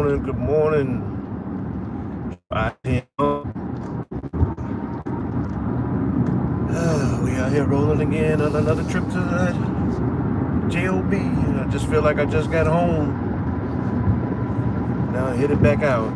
morning, good morning. I-10. We out here rolling again on another trip to that JOB. I just feel like I just got home. Now headed back out.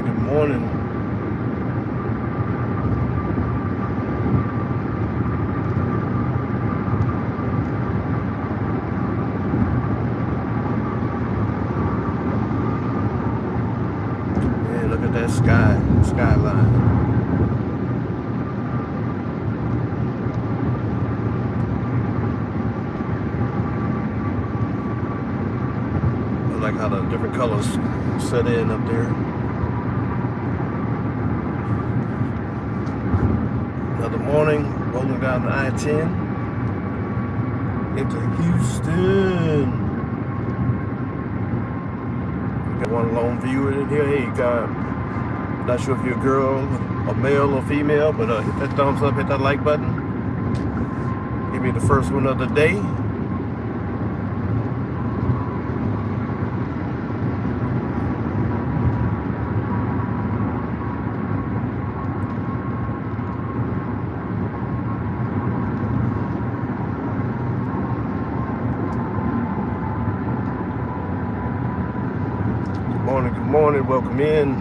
Good morning. Yeah, look at that skyline. I like how the different colors set in up there. Another morning, rolling down the I-10 into Houston. Got one lone viewer in here. Hey, not sure if you're a girl, a male or female, but hit that thumbs up, hit that like button. Give me the first one of the day. Good morning, welcome in.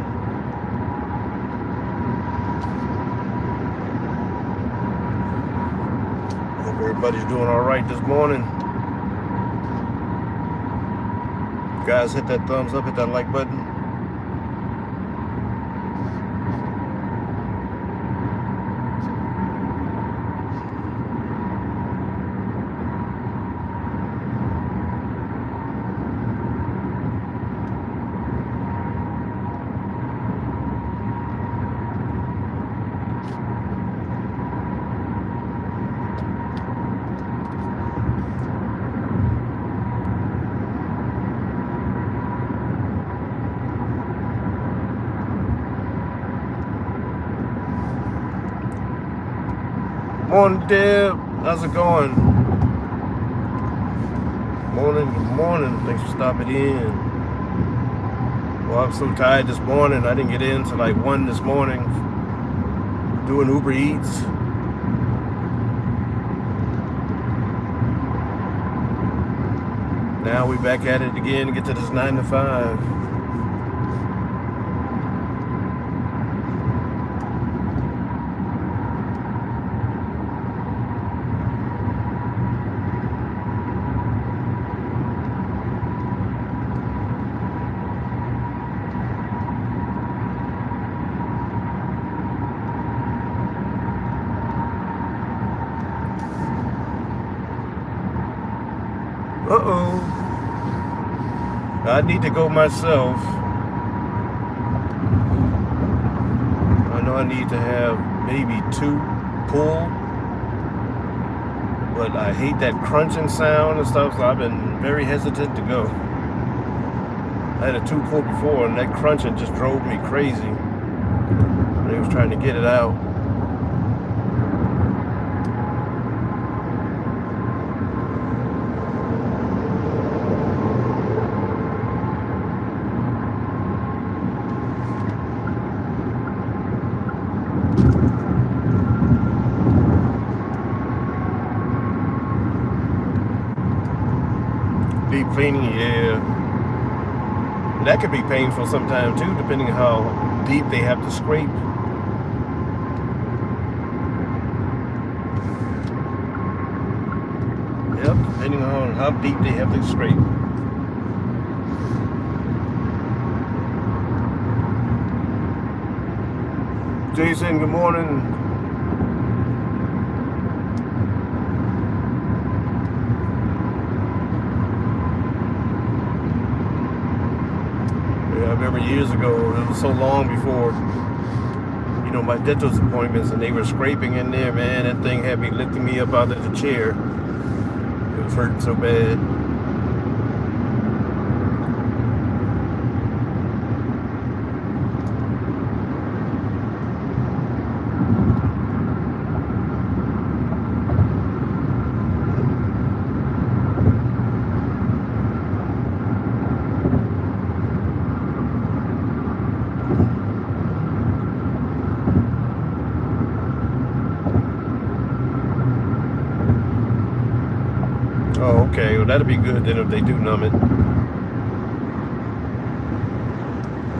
Hope everybody's doing all right this morning. Guys, hit that thumbs up, hit that like button. Morning, Deb. How's it going? Morning, good morning. Thanks for stopping in. Well, I'm so tired this morning. I didn't get in till like 1 this morning doing Uber Eats. Now we back at it again to get to this 9 to 5. Uh-oh. I need to go myself. I know I need to have maybe 2 pull, but I hate that crunching sound and stuff, so I've been very hesitant to go. I had a 2 pull before, and that crunching just drove me crazy. I was trying to get it out. Deep cleaning, yeah. That could be painful sometimes too, depending on how deep they have to scrape. Yep, depending on how deep they have to scrape. Jason, good morning. Yeah, I remember years ago, it was so long before, you know, my dentist appointments, and they were scraping in there, man. That thing had me lifting me up out of the chair. It was hurting so bad. Oh, okay. Well, that'll be good then if they do numb it.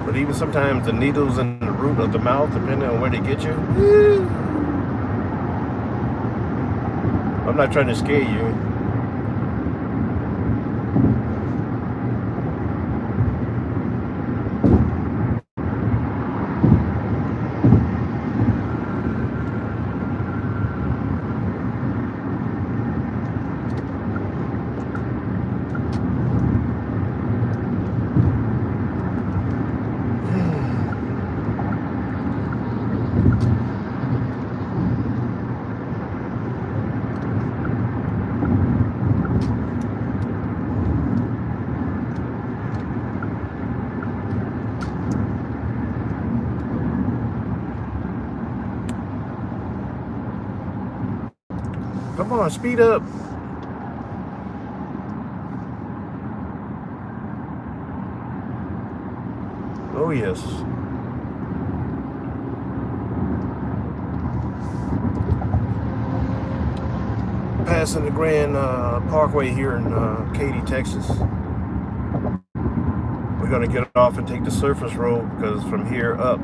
But even sometimes the needles in the root of the mouth, depending on where they get you. I'm not trying to scare you. Come on, speed up. Oh, yes. Passing the Grand Parkway here in Katy, Texas. We're going to get off and take the surface road because from here up,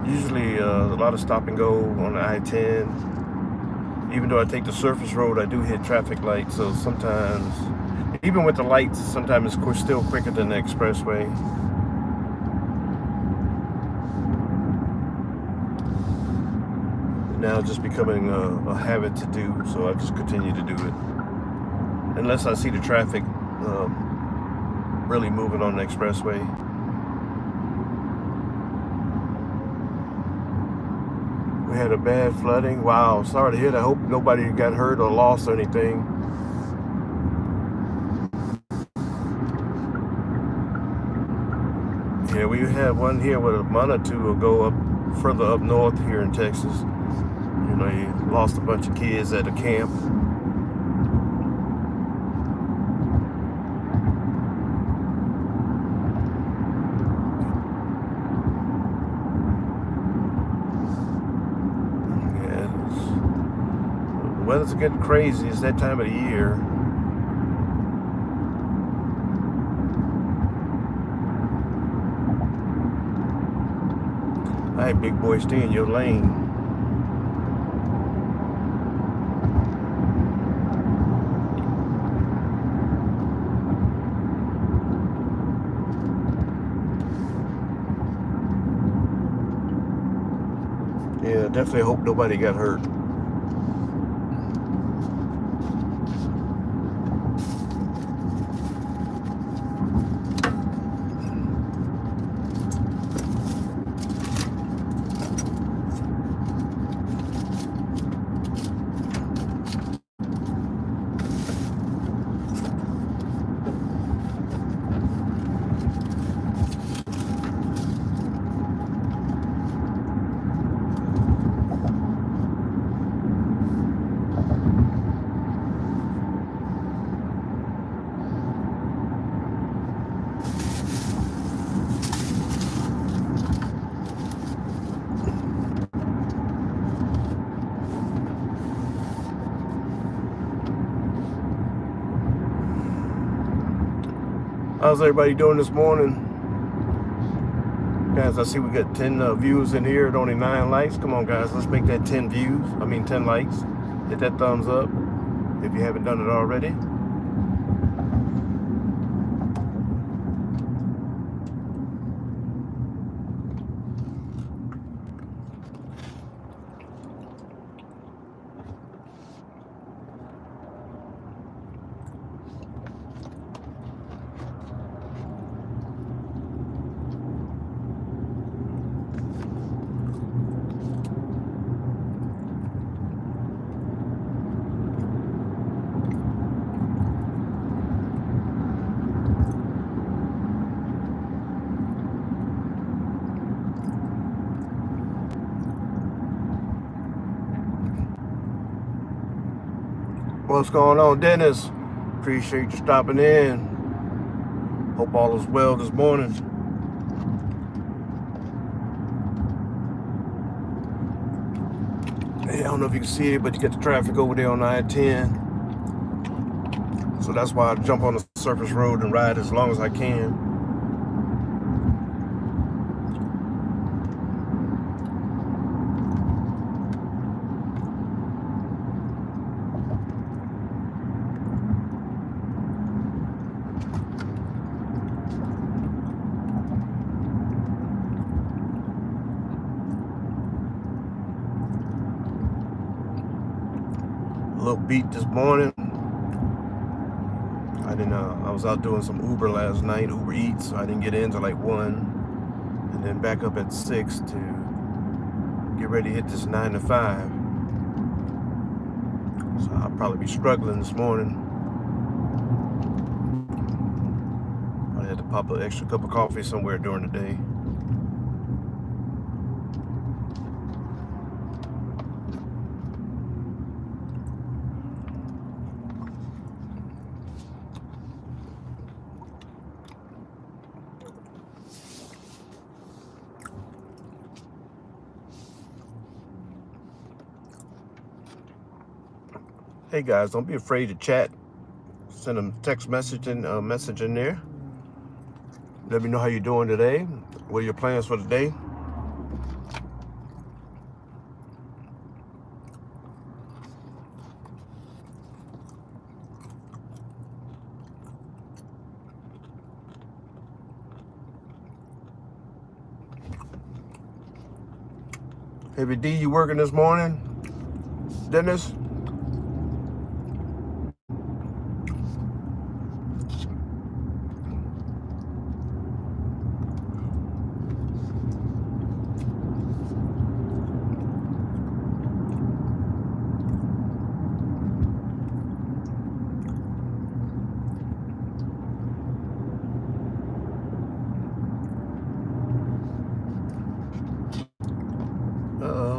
usually a lot of stop and go on the I-10. Even though I take the surface road, I do hit traffic lights. So sometimes, even with the lights, sometimes it's still quicker than the expressway. Now it's just becoming a habit to do, so I just continue to do it. Unless I see the traffic really moving on the expressway. We had a bad flooding. Wow, sorry to hear that. I hope nobody got hurt or lost or anything. Yeah, we had one here with a month or two ago up further up north here in Texas. You know, you lost a bunch of kids at a camp. The weather's getting crazy. It's that time of the year. All right, big boy, stay in your lane. Yeah, definitely hope nobody got hurt. How's everybody doing this morning? Guys, I see we got 10 views in here and only 9 likes. Come on, guys, let's make that 10 views. I mean 10 likes. Hit that thumbs up if you haven't done it already. What's going on, Dennis? Appreciate you stopping in. Hope all is well this morning. Hey, I don't know if you can see it, but you get the traffic over there on I-10. So that's why I jump on the surface road and ride as long as I can. A little beat this morning. I was out doing some Uber last night, Uber Eats, so I didn't get in till like 1, and then back up at 6 to get ready to hit this 9 to 5. So I'll probably be struggling this morning. I had to pop an extra cup of coffee somewhere during the day. Hey guys, don't be afraid to chat. Send a text message in there. Let me know how you're doing today. What are your plans for the day? Heavy D, you working this morning? Dennis?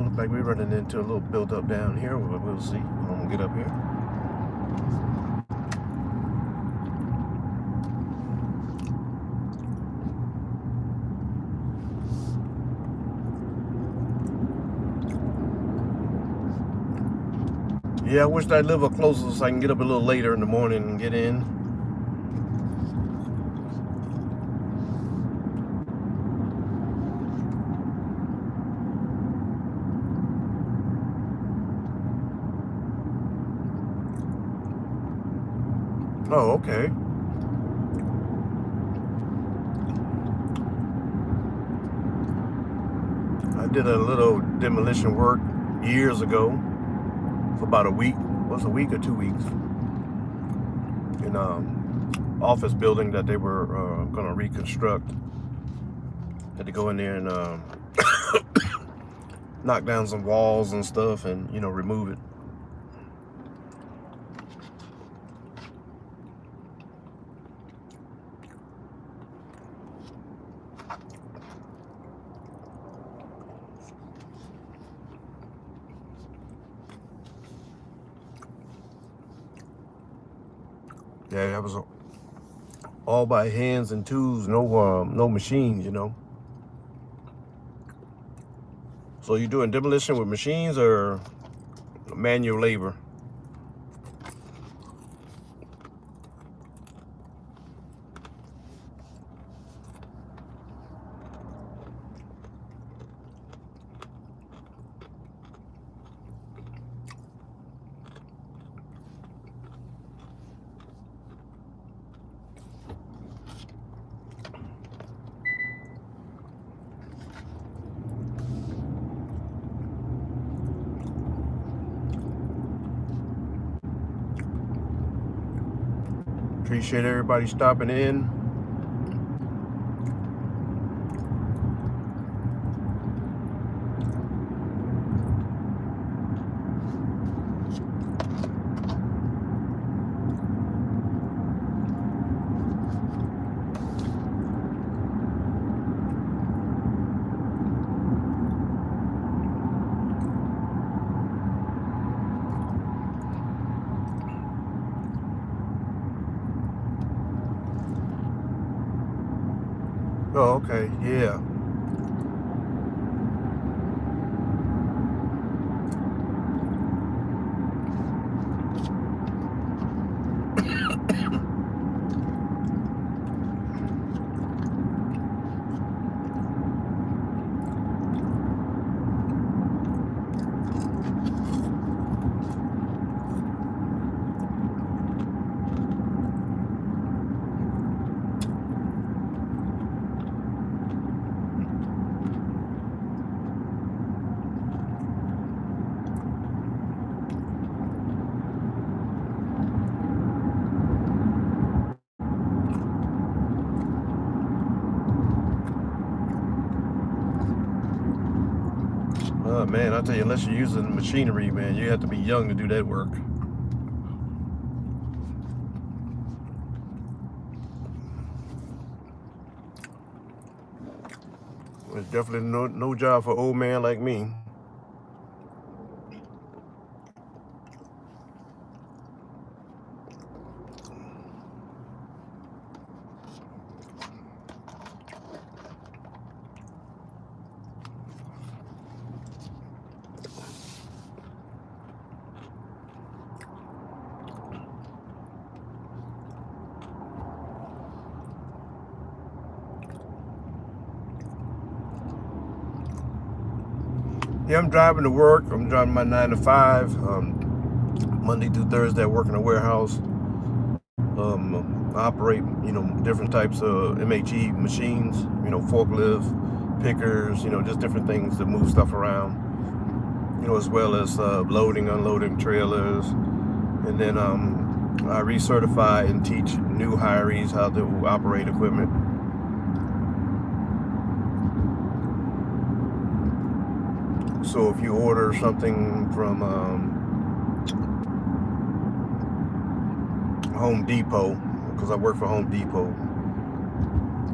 Looks like we're running into a little build-up down here. We'll see. I'm gonna get up here. Yeah, I wish I'd live up closer so I can get up a little later in the morning and get in. Oh, okay. I did a little demolition work years ago for about a week. Was a week or 2 weeks in office building that they were going to reconstruct. Had to go in there and knock down some walls and stuff and, remove it. Yeah, that was all by hands and tools, no machines, So you doing demolition with machines or manual labor? Appreciate everybody stopping in. Oh, okay, yeah. Man, I tell you, unless you're using machinery, man, you have to be young to do that work. It's definitely no job for old man like me. Yeah, I'm driving to work. I'm driving my 9 to 5, Monday through Thursday. I work in a warehouse. I operate, different types of MHE machines. Forklift, pickers. Just different things to move stuff around. As well as loading, unloading trailers, and then I recertify and teach new hirees how to operate equipment. So if you order something from Home Depot, because I work for Home Depot,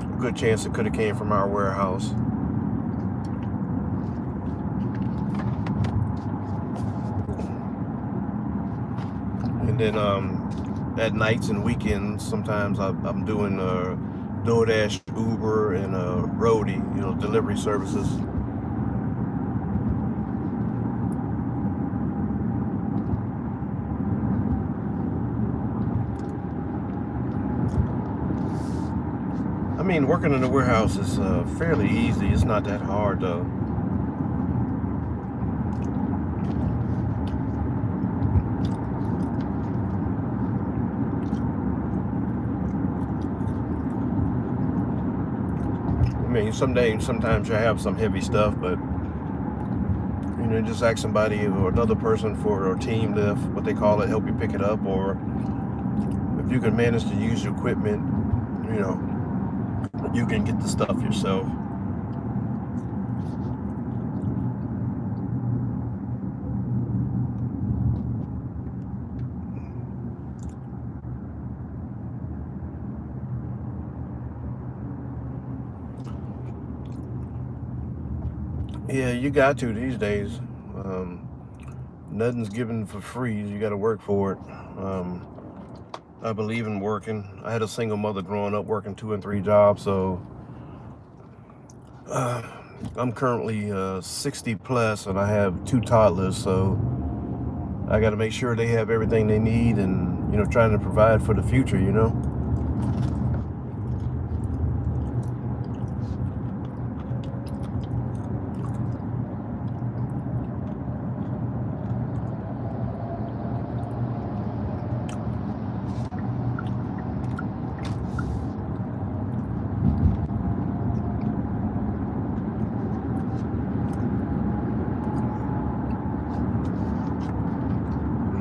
a good chance it could have came from our warehouse. And then at nights and weekends, sometimes I'm doing DoorDash, Uber, and Roadie, delivery services. I mean, working in the warehouse is fairly easy. It's not that hard, though. I mean, sometimes you have some heavy stuff, but just ask somebody or another person for a team lift, what they call it, help you pick it up, or if you can manage to use your equipment, you can get the stuff yourself. Yeah, you got to these days. Nothing's given for free. You got to work for it. I believe in working. I had a single mother growing up working 2 and 3 jobs, so I'm currently 60 plus, and I have 2 toddlers, so I got to make sure they have everything they need, and trying to provide for the future.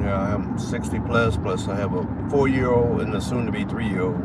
Yeah, I'm 60 plus I have a 4-year-old and a soon-to-be 3-year-old.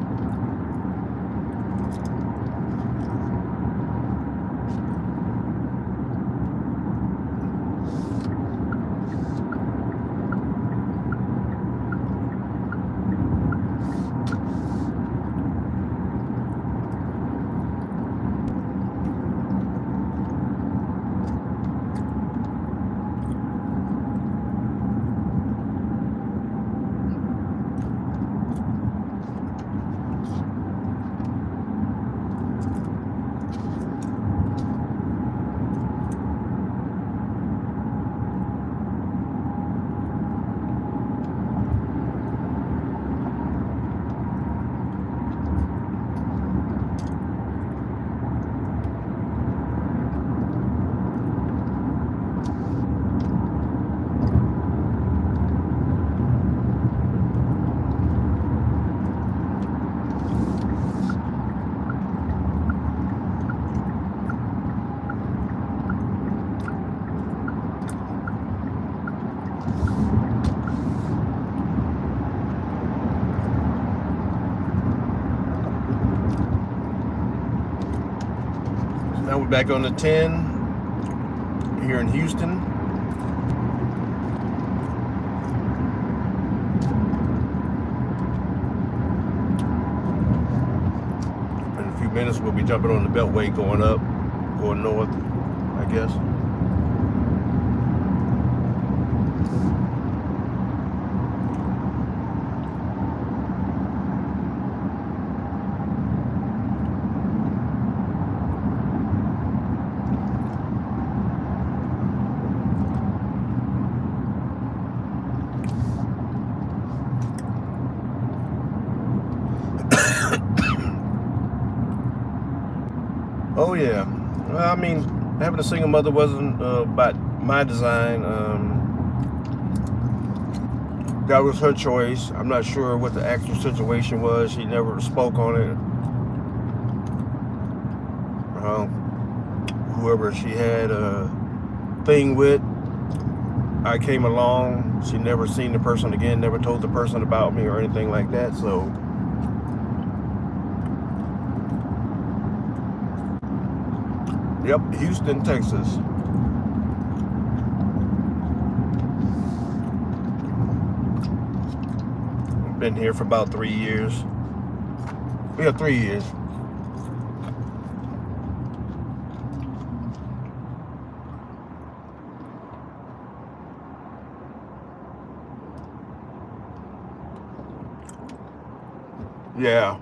Now we're back on the 10 here in Houston. In a few minutes, we'll be jumping on the Beltway going north, I guess. Oh yeah, well, I mean, having a single mother wasn't by my design. That was her choice. I'm not sure what the actual situation was. She never spoke on it. Whoever she had a thing with, I came along. She never seen the person again, never told the person about me or anything like that. So yep, Houston, Texas. Been here for about 3 years. We have 3 years. Yeah.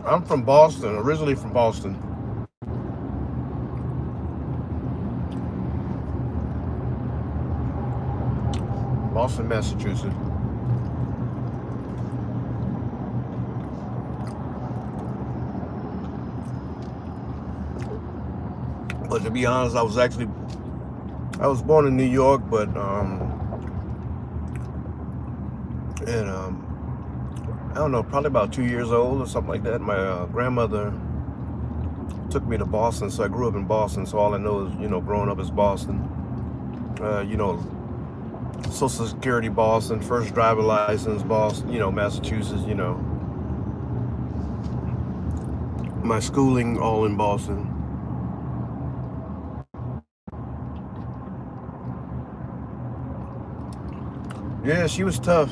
I'm from Boston, originally from Boston. Boston, Massachusetts. But to be honest, I was born in New York, but I don't know, probably about 2 years old or something like that. My grandmother took me to Boston, so I grew up in Boston. So all I know is, growing up is Boston. Social Security, Boston. First driver license, Boston. Massachusetts. My schooling all in Boston. Yeah, she was tough.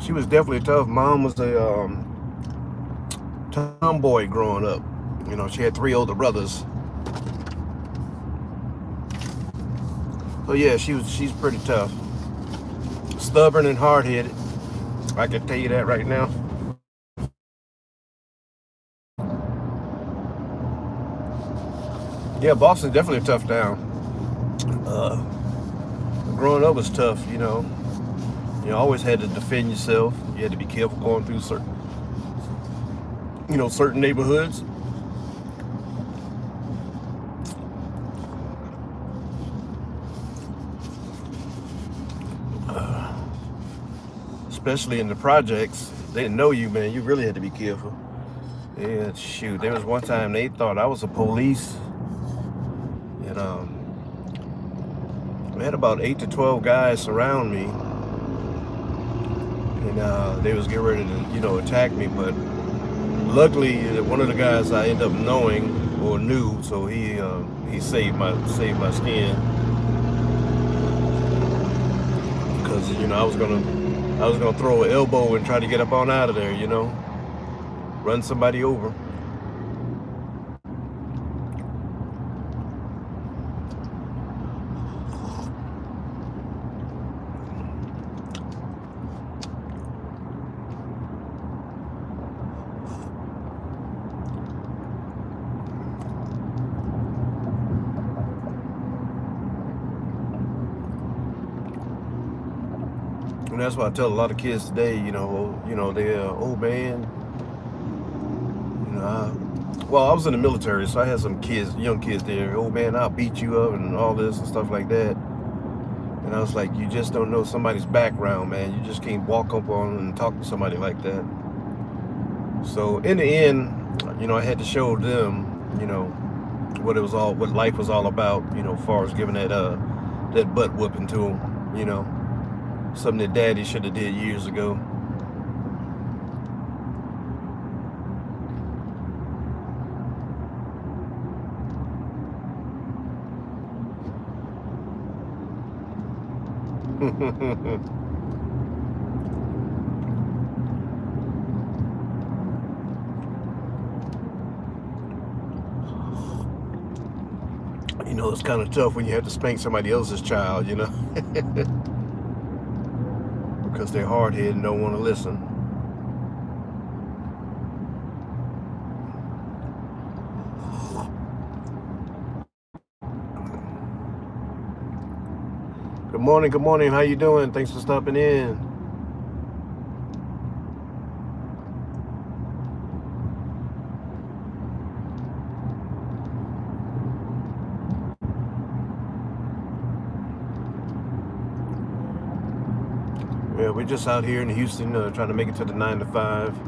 She was definitely tough. Mom was a tomboy growing up. She had 3 older brothers. So yeah, she's pretty tough. Stubborn and hard-headed. I can tell you that right now. Yeah, Boston's definitely a tough town. Growing up was tough, You always had to defend yourself. You had to be careful going through certain neighborhoods. Especially in the projects, they didn't know you, man. You really had to be careful. Yeah, shoot. There was one time they thought I was a police, and we had about 8 to 12 guys surround me, and they was getting ready to, attack me. But luckily, one of the guys I end up knowing or knew, so he saved my skin, because I was gonna throw an elbow and try to get up on out of there, run somebody over. And that's why I tell a lot of kids today, they're, oh man, well, I was in the military, so I had some kids, young kids there. Oh man, I'll beat you up and all this and stuff like that. And I was like, you just don't know somebody's background, man. You just can't walk up on and talk to somebody like that. So in the end, I had to show them, what life was all about, as far as giving that butt whooping to them, something that Daddy should have did years ago. It's kind of tough when you have to spank somebody else's child, because they're hard-headed and don't want to listen. Good morning. How you doing? Thanks for stopping in. Yeah, we're just out here in Houston trying to make it to the 9 to 5.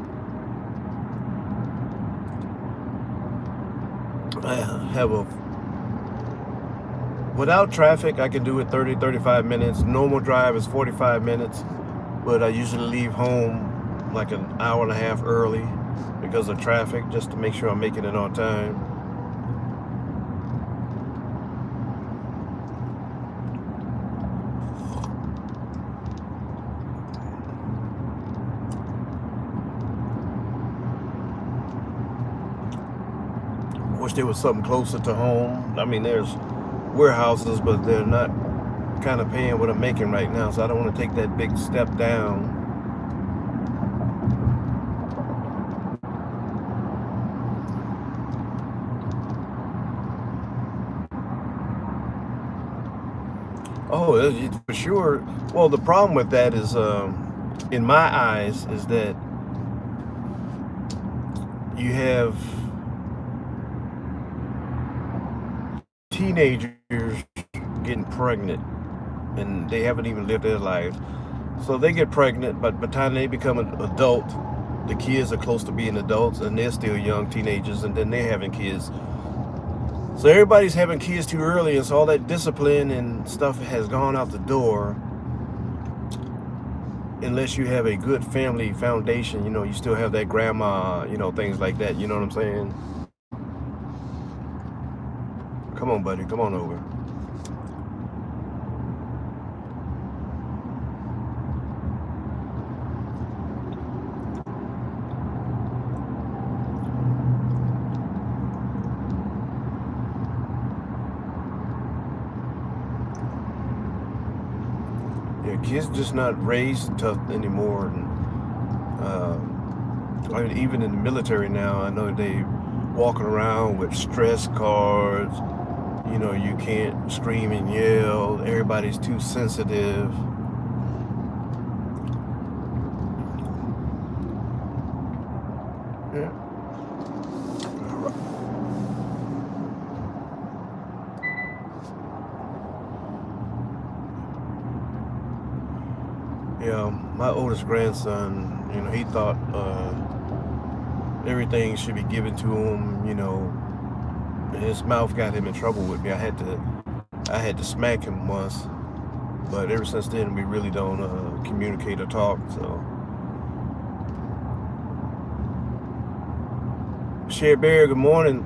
Without traffic, I can do it 30-35 minutes. Normal drive is 45 minutes, but I usually leave home like an hour and a half early because of traffic, just to make sure I'm making it on time. Wish there was something closer to home. I mean, there's warehouses, but they're not kind of paying what I'm making right now, so I don't want to take that big step down. Oh, for sure. Well, the problem with that is, in my eyes, is that you have teenagers getting pregnant and they haven't even lived their life. So they get pregnant, but by the time they become an adult, the kids are close to being adults and they're still young teenagers, and then they're having kids. So everybody's having kids too early, and so all that discipline and stuff has gone out the door. Unless you have a good family foundation, you still have that grandma, things like that, you know what I'm saying? Come on, buddy, come on over. Yeah, kids just not raised tough anymore. And I mean, even in the military now, I know they walking around with stress cards. You can't scream and yell. Everybody's too sensitive. Yeah. Yeah, my oldest grandson, he thought everything should be given to him, his mouth got him in trouble with me. I had to smack him once, but ever since then we really don't communicate or talk. So Sherry Bear, good morning.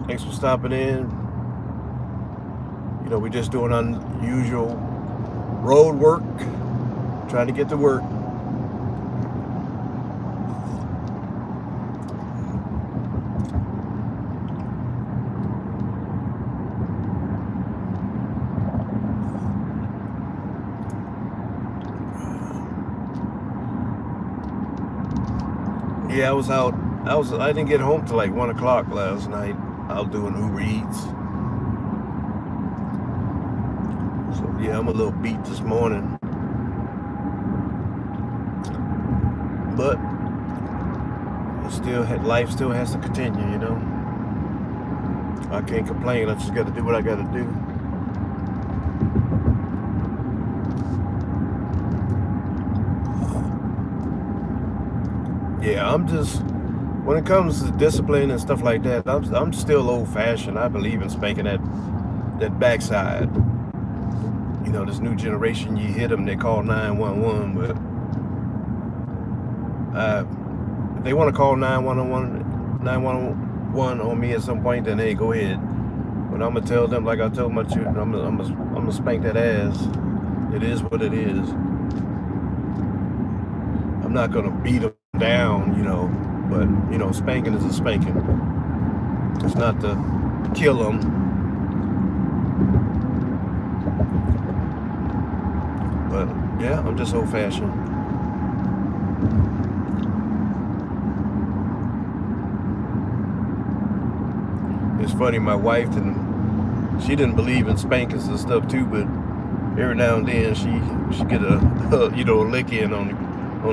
Thanks for stopping in. You know, we're just doing unusual road work, trying to get to work. Yeah, I was out. I didn't get home till like 1 o'clock last night. Out doing Uber Eats. So yeah, I'm a little beat this morning, but life still has to continue. You know, I can't complain. I just got to do what I got to do. Yeah, when it comes to discipline and stuff like that, I'm still old-fashioned. I believe in spanking that backside. You know, this new generation, you hit them, they call 911, but if they want to call 911 on me at some point, then hey, go ahead. But I'm gonna tell them, like I told my children, I'm gonna spank that ass. It is what it is. I'm not gonna beat them down, you know, but you know, spanking is a spanking. It's not to kill them. But yeah, I'm just old-fashioned. It's funny, my wife she didn't believe in spankings and stuff too, but every now and then she get a you know, a lick in on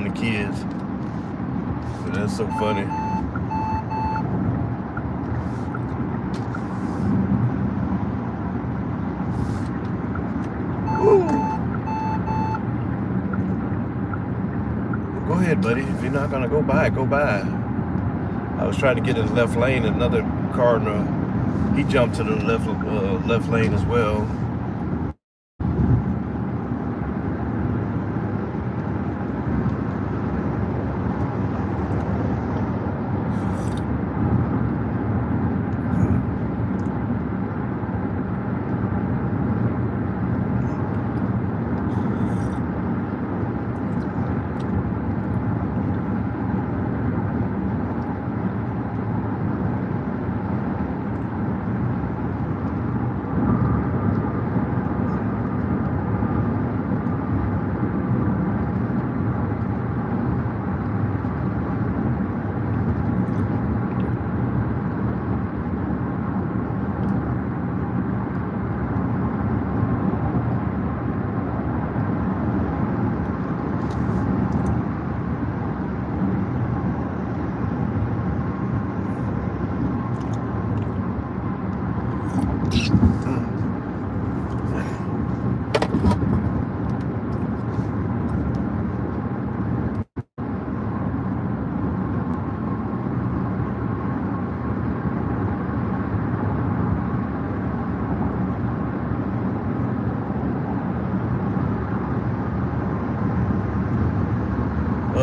the kids. But that's so funny. Woo. Go ahead, buddy. If you're not gonna go by, go by. I was trying to get in the left lane, and another car he jumped to the left lane as well.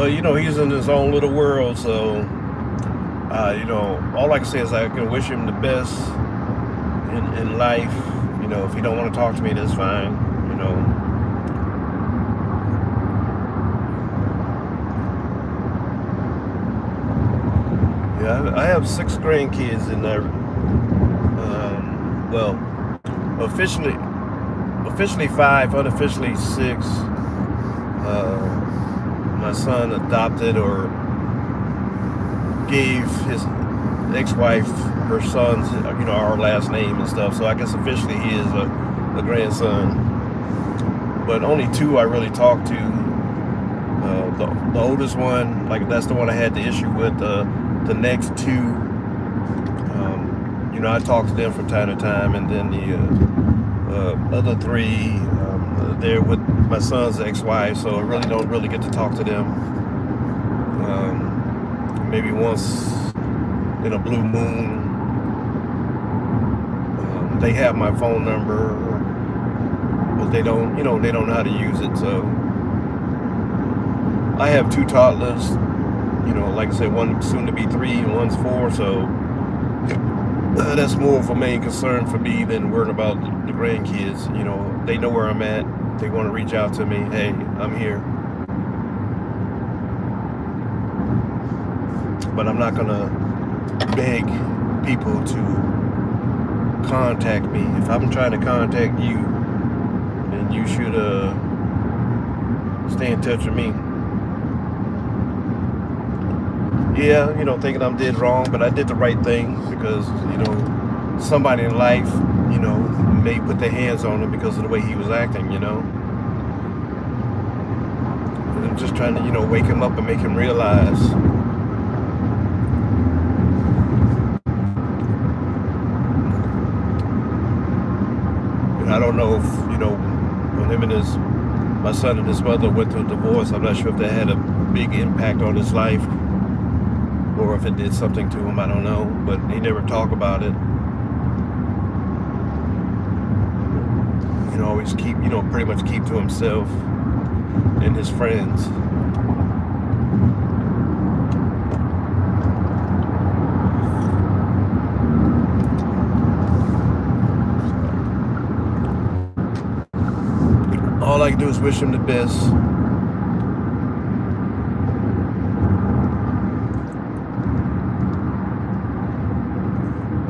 You know, he's in his own little world, so you know, all I can say is I can wish him the best in life. You know, if he don't want to talk to me, that's fine. You know. Yeah, I have 6 grandkids in there. Well, officially 5, unofficially 6. My son adopted or gave his ex-wife her son's, you know, our last name and stuff. So I guess officially he is a grandson. But only 2 I really talked to. The oldest one, like that's the one I had the issue with. The next 2, you know, I talk to them from time to time, and then the other 3, they're with my son's ex-wife, so I really don't get to talk to them. Maybe once in a blue moon. They have my phone number, but they don't, you know, they don't know how to use it. So I have 2 toddlers. You know, like I said, one soon to be 3 and one's 4, so that's more of a main concern for me than worrying about the grandkids. You know, they know where I'm at. They want to reach out to me. Hey, I'm here. But I'm not gonna beg people to contact me. If I'm trying to contact you, then you should stay in touch with me. Yeah, you know, thinking I'm did wrong, but I did the right thing because, you know, somebody in life, you know, may put their hands on him because of the way he was acting, you know. And I'm just trying to, you know, wake him up and make him realize. And I don't know if, you know, when him and my son and his mother went through a divorce, I'm not sure if that had a big impact on his life or if it did something to him, I don't know, but he never talked about it. You know, always keep, you know, pretty much keep to himself and his friends. All I can do is wish him the best.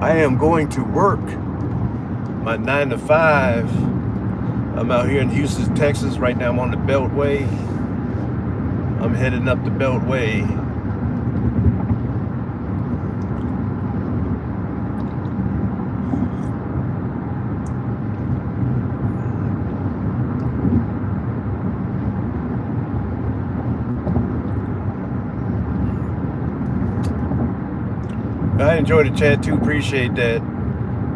I am going to work my 9 to 5. I'm out here in Houston, Texas. Right now I'm on the Beltway. I'm heading up the Beltway. I enjoyed the chat too. Appreciate that.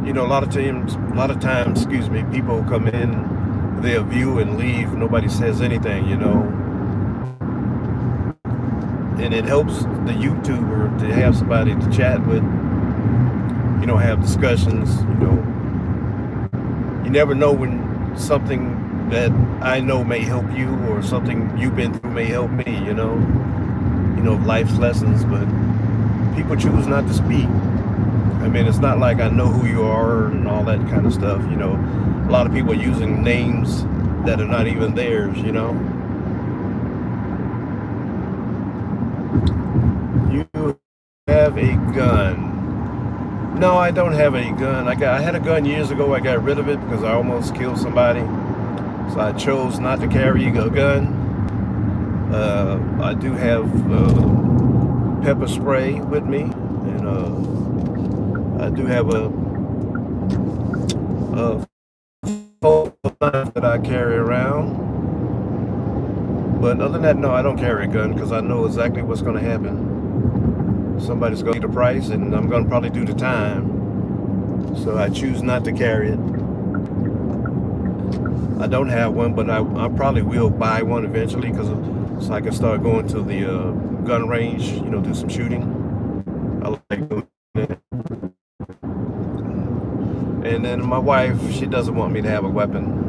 You know, a lot of times, excuse me, people come in, they'll view and leave. Nobody says anything, you know. And it helps the YouTuber to have somebody to chat with. You know, have discussions. You know, you never know when something that I know may help you or something you've been through may help me. You know, life's lessons, but people choose not to speak. I mean, it's not like I know who you are and all that kind of stuff, you know. A lot of people are using names that are not even theirs, you know. You have a gun. No, I don't have a gun. I had a gun years ago. I got rid of it because I almost killed somebody. So I chose not to carry a gun. I do have pepper spray with me, and I do have a phone that I carry around. But other than that, no, I don't carry a gun because I know exactly what's going to happen. Somebody's going to need a price, and I'm going to probably do the time. So I choose not to carry it. I don't have one, but I probably will buy one eventually so I can start going to the gun range, you know, do some shooting. I like doing that. And then my wife, she doesn't want me to have a weapon.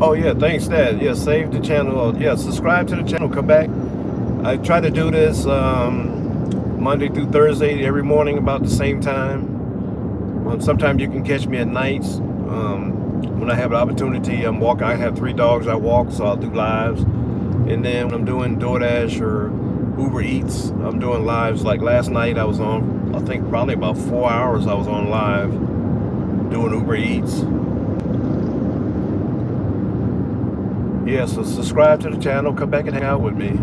Oh yeah, thanks Dad. Yeah, save the channel. Yeah, subscribe to the channel, come back. I try to do this Monday through Thursday every morning about the same time. Sometimes you can catch me at nights when I have an opportunity. I'm walking. I have 3 dogs I walk, so I'll do lives. And then when I'm doing DoorDash or Uber Eats, I'm doing lives. Like last night I was on, I think probably about 4 hours I was on live doing Uber Eats. Yeah, so subscribe to the channel, come back and hang out with me.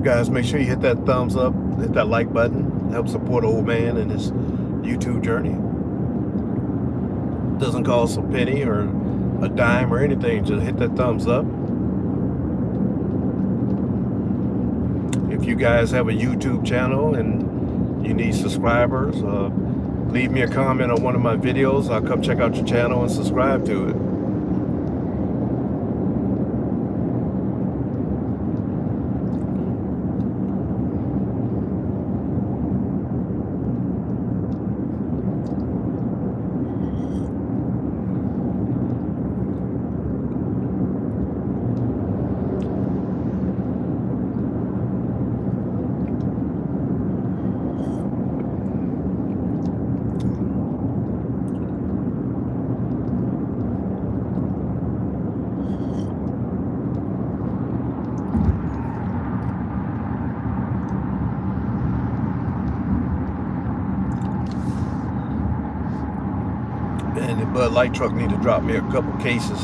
Guys, make sure you hit that thumbs up, hit that like button, help support old man in his YouTube journey. Doesn't cost a penny or a dime or anything, just hit that thumbs up. you guys have a YouTube channel and you need subscribers, leave me a comment on one of my videos. I'll come check out your channel and subscribe to it. And the Bud Light truck need to drop me a couple cases.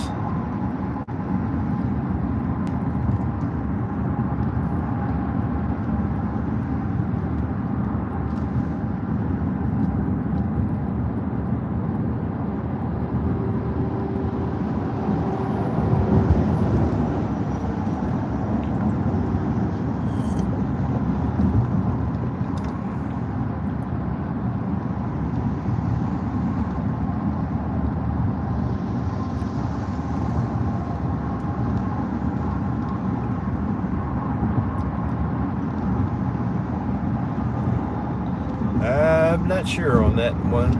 I'm not sure on that one.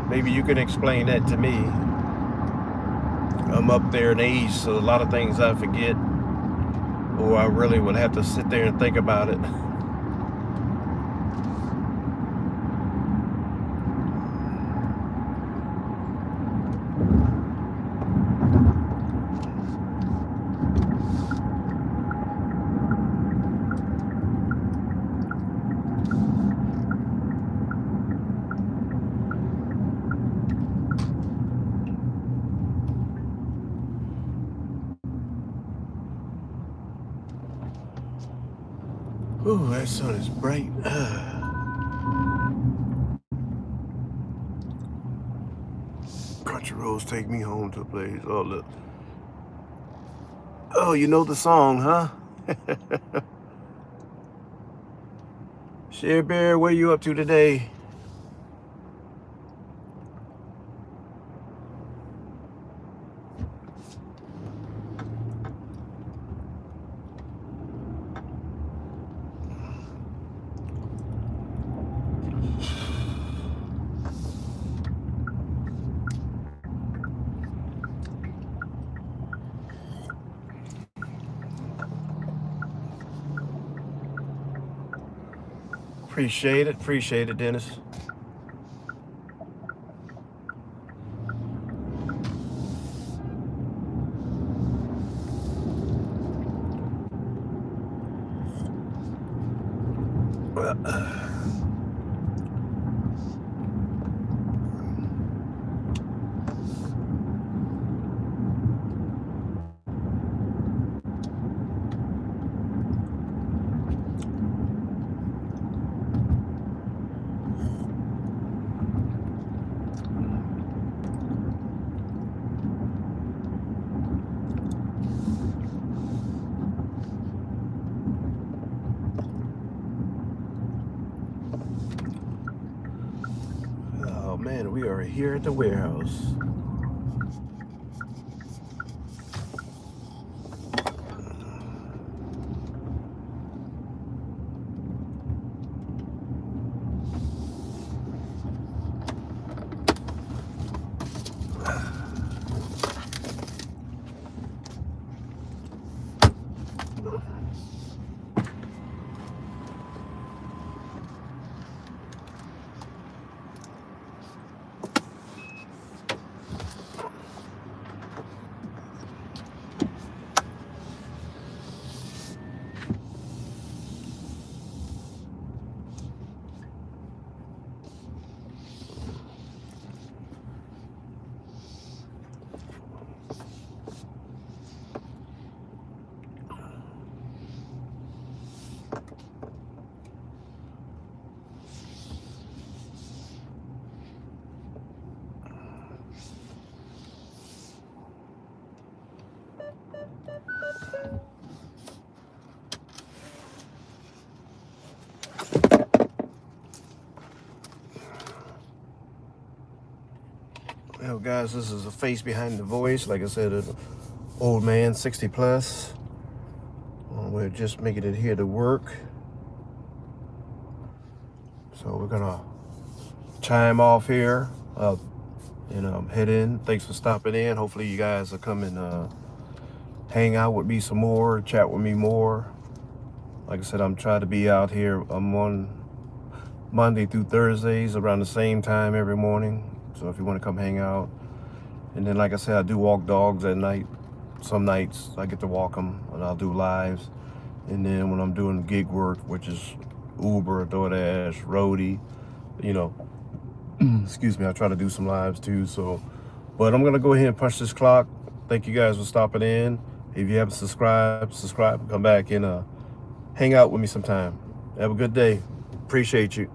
Maybe you can explain that to me. I'm up there in age, so a lot of things I forget, or I really would have to sit there and think about it. Ooh, that sun is bright. Country roads take me home to a place. Oh, look. Oh, you know the song, huh? Share Bear, where you up to today? Appreciate it, Dennis. Oh man, we are here at the warehouse. Well, guys, this is a face behind the voice. Like I said, an old man, 60 plus. We're just making it here to work. So we're gonna chime off here, head in. Thanks for stopping in. Hopefully you guys will come and hang out with me some more, chat with me more. Like I said, I'm trying to be out here. I'm on Monday through Thursdays around the same time every morning. So if you want to come hang out. And then, like I said, I do walk dogs at night. Some nights I get to walk them and I'll do lives. And then when I'm doing gig work, which is Uber, DoorDash, Roadie, excuse me, I try to do some lives too. So, but I'm gonna go ahead and punch this clock. Thank you guys for stopping in. If you haven't subscribed, come back and hang out with me sometime. Have a good day. Appreciate you.